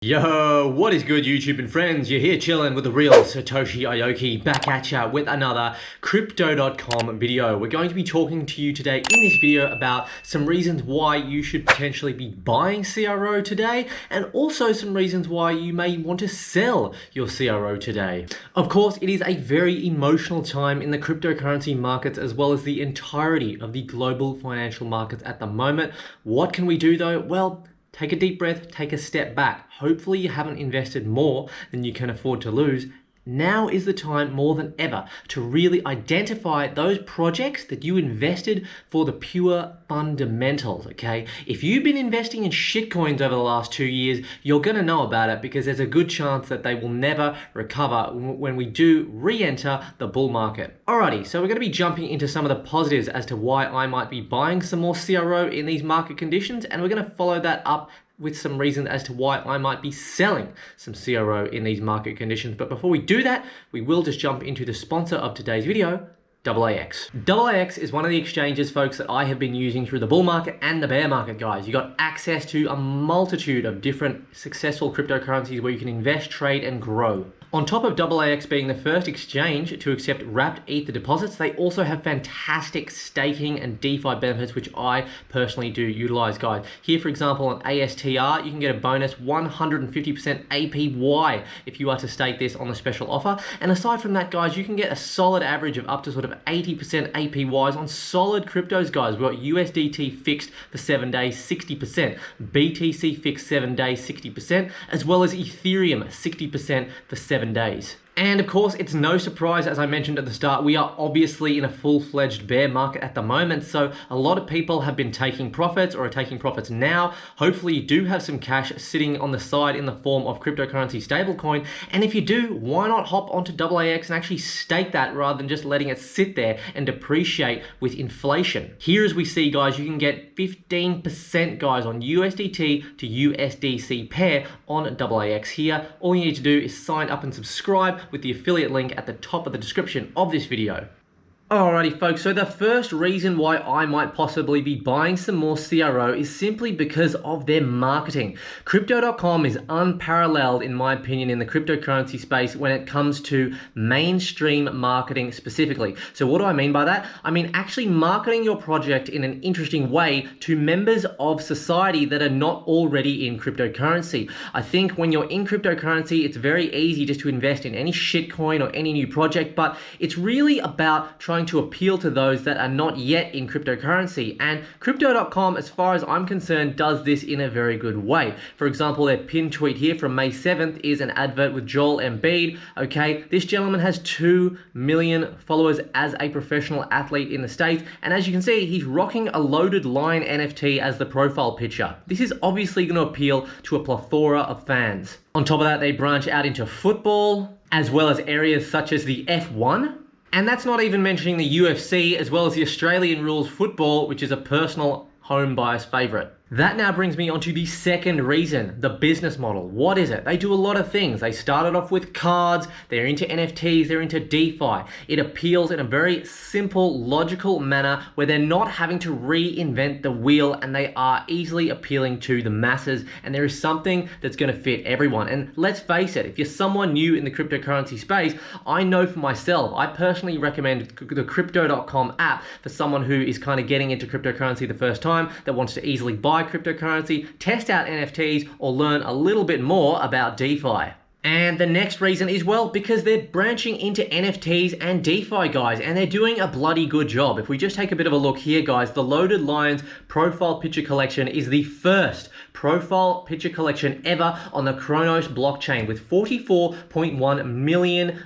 Yo, what is good YouTube and friends? You're here chilling with the real Satoshi Aoki back at ya with another Crypto.com video. We're going to be talking to you today in this video about some reasons why you should potentially be buying CRO today and also some reasons why you may want to sell your CRO today. Of course, it is a very emotional time in the cryptocurrency markets as well as the entirety of the global financial markets at the moment. What can we do though? Well, take a deep breath, take a step back. Hopefully you haven't invested more than you can afford to lose. Now is the time more than ever to really identify those projects that you invested for the pure fundamentals, okay? If you've been investing in shitcoins over the last 2 years, you're gonna know about it because there's a good chance that they will never recover when we do re-enter the bull market. Alrighty, so we're gonna be jumping into some of the positives as to why I might be buying some more CRO in these market conditions, and we're gonna follow that up with some reason as to why I might be selling some CRO in these market conditions. But before we do that, we will just jump into the sponsor of today's video, DoubleAx. DoubleAx is one of the exchanges, folks, that I have been using through the bull market and the bear market, guys. You got access to a multitude of different successful cryptocurrencies where you can invest, trade, and grow. On top of DoubleAx being the first exchange to accept wrapped Ether deposits, they also have fantastic staking and DeFi benefits, which I personally do utilize, guys. Here, for example, on ASTR, you can get a bonus 150% APY if you are to stake this on the special offer. And aside from that, guys, you can get a solid average of up to sort of 80% APYs on solid cryptos, guys. We've got USDT fixed for 7 days, 60%, BTC fixed 7 days, 60%, as well as Ethereum 60% for 7 days. And of course, it's no surprise, as I mentioned at the start, we are obviously in a full-fledged bear market at the moment. So a lot of people have been taking profits or are taking profits now. Hopefully you do have some cash sitting on the side in the form of cryptocurrency stablecoin. And if you do, why not hop onto DoubleAx and actually stake that rather than just letting it sit there and depreciate with inflation. Here, as we see, guys, you can get 15%, guys, on USDT to USDC pair on DoubleAx here. All you need to do is sign up and subscribe with the affiliate link at the top of the description of this video. Alrighty folks, so the first reason why I might possibly be buying some more CRO is simply because of their marketing. Crypto.com is unparalleled in my opinion in the cryptocurrency space when it comes to mainstream marketing specifically. So what do I mean by that? I mean actually marketing your project in an interesting way to members of society that are not already in cryptocurrency. I think when you're in cryptocurrency, it's very easy just to invest in any shitcoin or any new project, but it's really about trying to appeal to those that are not yet in cryptocurrency. And Crypto.com, as far as I'm concerned, does this in a very good way. For example, their pinned tweet here from May 7th is an advert with Joel Embiid. Okay, this gentleman has 2 million followers as a professional athlete in the States. And as you can see, he's rocking a loaded lion NFT as the profile picture. This is obviously going to appeal to a plethora of fans. On top of that, they branch out into football, as well as areas such as the F1. And that's not even mentioning the UFC, as well as the Australian rules football, which is a personal home bias favorite. That now brings me on to the second reason, the business model. What is it? They do a lot of things. They started off with cards, they're into NFTs, they're into DeFi. It appeals in a very simple, logical manner where they're not having to reinvent the wheel and they are easily appealing to the masses, and there is something that's going to fit everyone. And let's face it, if you're someone new in the cryptocurrency space, I know for myself, I personally recommend the Crypto.com app for someone who is kind of getting into cryptocurrency the first time, that wants to easily buy cryptocurrency, test out NFTs, or learn a little bit more about DeFi. And the next reason is, well, because they're branching into NFTs and DeFi, guys, and they're doing a bloody good job. If we just take a bit of a look here, guys, the Loaded Lions profile picture collection is the first profile picture collection ever on the Cronos blockchain with $44.1 million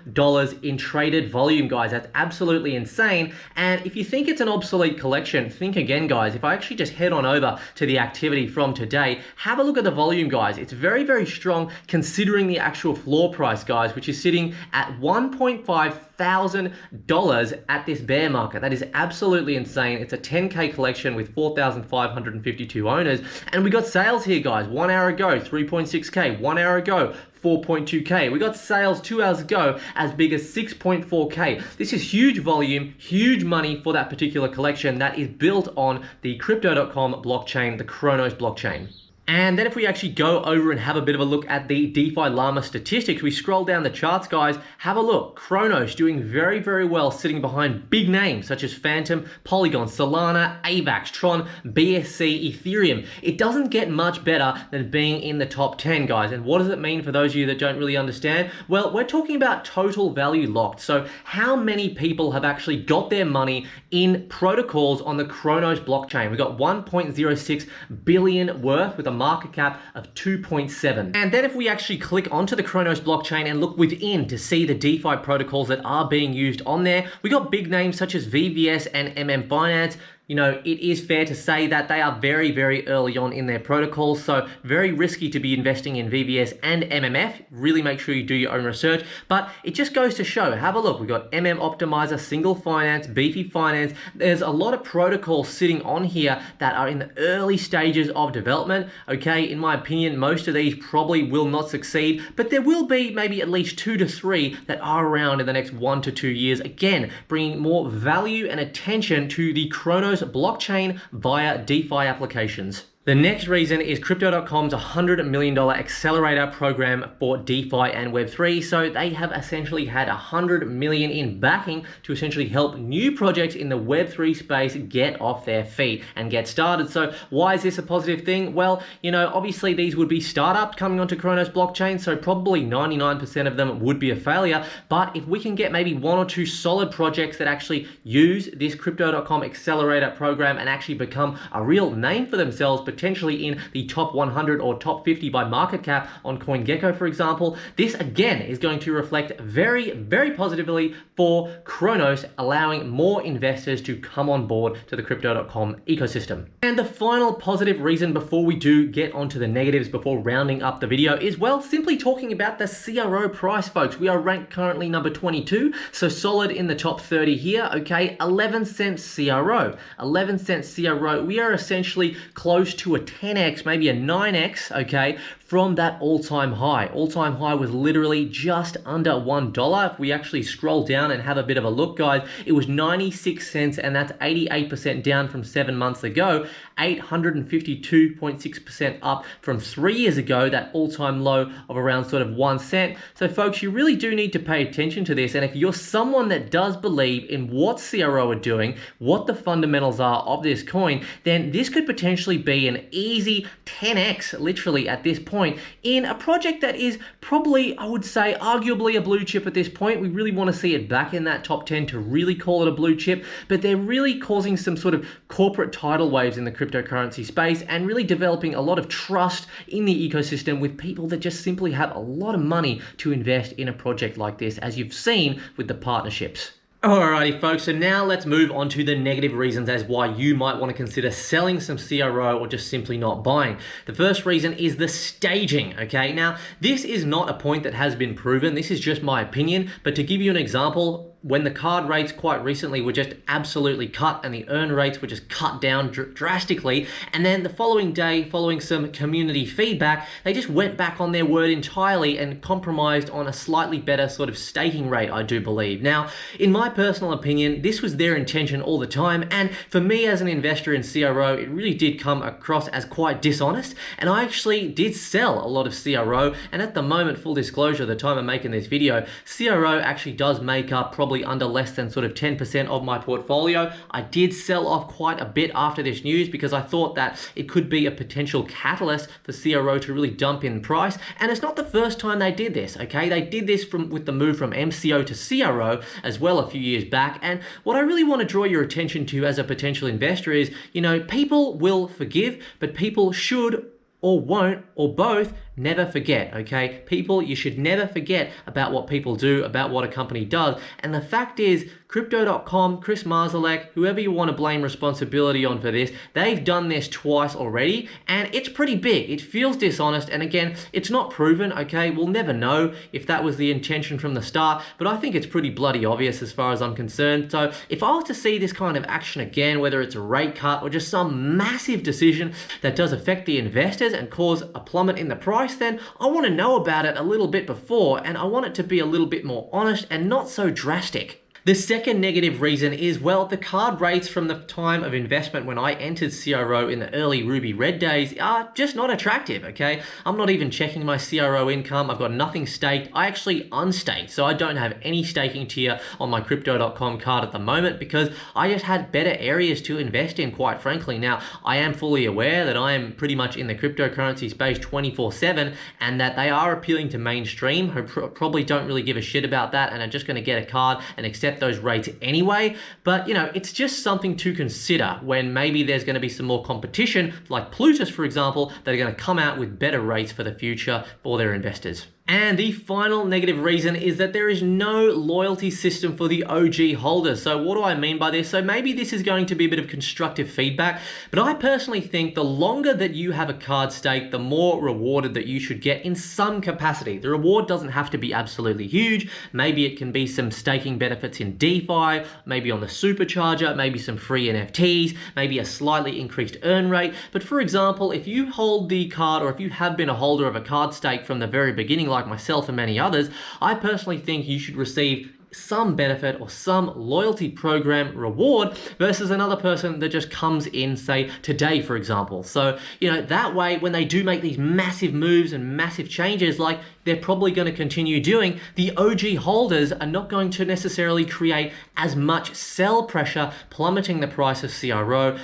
in traded volume, guys. That's absolutely insane. And if you think it's an obsolete collection, think again, guys. If I actually just head on over to the activity from today, have a look at the volume, guys. It's very, very strong considering the actual floor price, guys, which is sitting at $1,500 at this bear market. That is absolutely insane. It's a 10K collection with 4,552 owners. And we got sales here, guys. 1 hour ago, 3.6K. 1 hour ago, 4.2K. We got sales 2 hours ago as big as 6.4K. This is huge volume, huge money for that particular collection that is built on the Crypto.com blockchain, the Cronos blockchain. And then if we actually go over and have a bit of a look at the DeFi Llama statistics, we scroll down the charts, guys, have a look. Cronos doing very, very well, sitting behind big names such as Phantom, Polygon, Solana, AVAX, Tron, BSC, Ethereum. It doesn't get much better than being in the top 10, guys. And what does it mean for those of you that don't really understand? Well, we're talking about total value locked. So how many people have actually got their money in protocols on the Cronos blockchain? We've got 1.06 billion worth with a market cap of 2.7. And then if we actually click onto the Cronos blockchain and look within to see the DeFi protocols that are being used on there, we got big names such as VVS and MM Finance. You know, it is fair to say that they are very, very early on in their protocols, so very risky to be investing in VVS and MMF. Really make sure you do your own research, but it just goes to show, have a look. We've got MM Optimizer, Single Finance, Beefy Finance. There's a lot of protocols sitting on here that are in the early stages of development. Okay, in my opinion, most of these probably will not succeed, but there will be maybe at least 2 to 3 that are around in the next 1 to 2 years. Again, bringing more value and attention to the Cronos blockchain via DeFi applications. The next reason is Crypto.com's $100 million accelerator program for DeFi and Web3. So they have essentially had $100 million in backing to essentially help new projects in the Web3 space get off their feet and get started. So why is this a positive thing? Well, you know, obviously these would be startups coming onto Cronos blockchain, so probably 99% of them would be a failure. But if we can get maybe 1 or 2 solid projects that actually use this Crypto.com accelerator program and actually become a real name for themselves, potentially in the top 100 or top 50 by market cap on CoinGecko, for example, this again is going to reflect very, very positively for Cronos, allowing more investors to come on board to the Crypto.com ecosystem. And the final positive reason before we do get onto the negatives before rounding up the video is, well, simply talking about the CRO price, folks. We are ranked currently number 22, so solid in the top 30 here, okay? 11 cents CRO. 11 cents CRO. We are essentially close to a 10x, maybe a 9x, okay, from that all-time high. All-time high was literally just under $1. If we actually scroll down and have a bit of a look, guys, it was 96 cents, and that's 88% down from 7 months ago, 852.6% up from 3 years ago, that all-time low of around sort of 1 cent. So folks, you really do need to pay attention to this, and if you're someone that does believe in what CRO are doing, what the fundamentals are of this coin, then this could potentially be an easy 10x, literally, at this point, in a project that is probably, I would say, arguably a blue chip at this point. We really want to see it back in that top 10 to really call it a blue chip, but they're really causing some sort of corporate tidal waves in the cryptocurrency space and really developing a lot of trust in the ecosystem with people that just simply have a lot of money to invest in a project like this, as you've seen with the partnerships. Alrighty folks, so now let's move on to the negative reasons as why you might want to consider selling some CRO or just simply not buying. The first reason is the staging, okay? Now, this is not a point that has been proven. This is just my opinion, but to give you an example, when the card rates quite recently were just absolutely cut and the earn rates were just cut down drastically, and then the following day, following some community feedback, they just went back on their word entirely and compromised on a slightly better sort of staking rate, I do believe. Now, in my personal opinion, this was their intention all the time, and for me as an investor in CRO, it really did come across as quite dishonest, and I actually did sell a lot of CRO, and at the moment, full disclosure, the time I'm making this video, CRO actually does make up probably under less than sort of 10% of my portfolio. I did sell off quite a bit after this news because I thought that it could be a potential catalyst for CRO to really dump in price, and it's not the first time they did this, okay? They did this with the move from MCO to CRO as well a few years back, and what I really want to draw your attention to as a potential investor is, you know, people will forgive, but people should or won't, or both, never forget, okay? People, you should never forget about what people do, about what a company does. And the fact is, Crypto.com, Chris Marszalek, whoever you want to blame responsibility on for this, they've done this twice already, and it's pretty big. It feels dishonest, and again, it's not proven, okay? We'll never know if that was the intention from the start, but I think it's pretty bloody obvious as far as I'm concerned. So if I was to see this kind of action again, whether it's a rate cut or just some massive decision that does affect the investors and cause a plummet in the price, then I want to know about it a little bit before, and I want it to be a little bit more honest and not so drastic. The second negative reason is, well, the card rates from the time of investment when I entered CRO in the early Ruby Red days are just not attractive, okay? I'm not even checking my CRO income. I've got nothing staked. I actually unstaked, so I don't have any staking tier on my Crypto.com card at the moment because I just had better areas to invest in, quite frankly. Now, I am fully aware that I am pretty much in the cryptocurrency space 24/7 and that they are appealing to mainstream who probably don't really give a shit about that and are just going to get a card and accept those rates anyway. But, you know, it's just something to consider when maybe there's going to be some more competition, like Plutus, for example, that are going to come out with better rates for the future for their investors. And the final negative reason is that there is no loyalty system for the OG holders. So what do I mean by this? So maybe this is going to be a bit of constructive feedback, but I personally think the longer that you have a card stake, the more rewarded that you should get in some capacity. The reward doesn't have to be absolutely huge. Maybe it can be some staking benefits in DeFi, maybe on the supercharger, maybe some free NFTs, maybe a slightly increased earn rate. But for example, if you hold the card or if you have been a holder of a card stake from the very beginning, like myself and many others, I personally think you should receive some benefit or some loyalty program reward versus another person that just comes in, say, today, for example. So, you know, that way, when they do make these massive moves and massive changes, like they're probably going to continue doing, the OG holders are not going to necessarily create as much sell pressure, plummeting the price of CRO,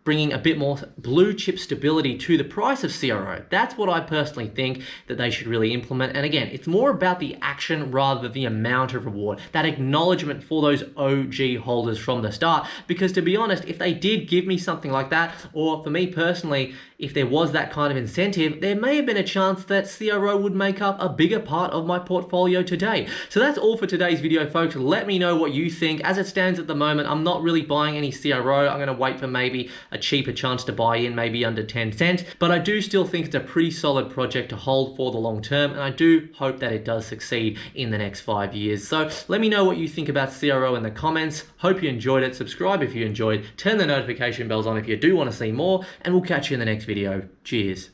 bringing a bit more blue chip stability to the price of CRO. That's what I personally think that they should really implement. And again, it's more about the action rather than the amount of reward, that acknowledgement for those OG holders from the start. Because to be honest, if they did give me something like that, or for me personally, if there was that kind of incentive, there may have been a chance that CRO would make up a bigger part of my portfolio today. So that's all for today's video, folks. Let me know what you think. As it stands at the moment, I'm not really buying any CRO. I'm going to wait for maybe a cheaper chance to buy in, maybe under 10 cents. But I do still think it's a pretty solid project to hold for the long term, and I do hope that it does succeed in the next 5 years. So let me know what you think about CRO in the comments. Hope you enjoyed it. Subscribe if you enjoyed. Turn the notification bells on if you do want to see more, and we'll catch you in the next video. Cheers.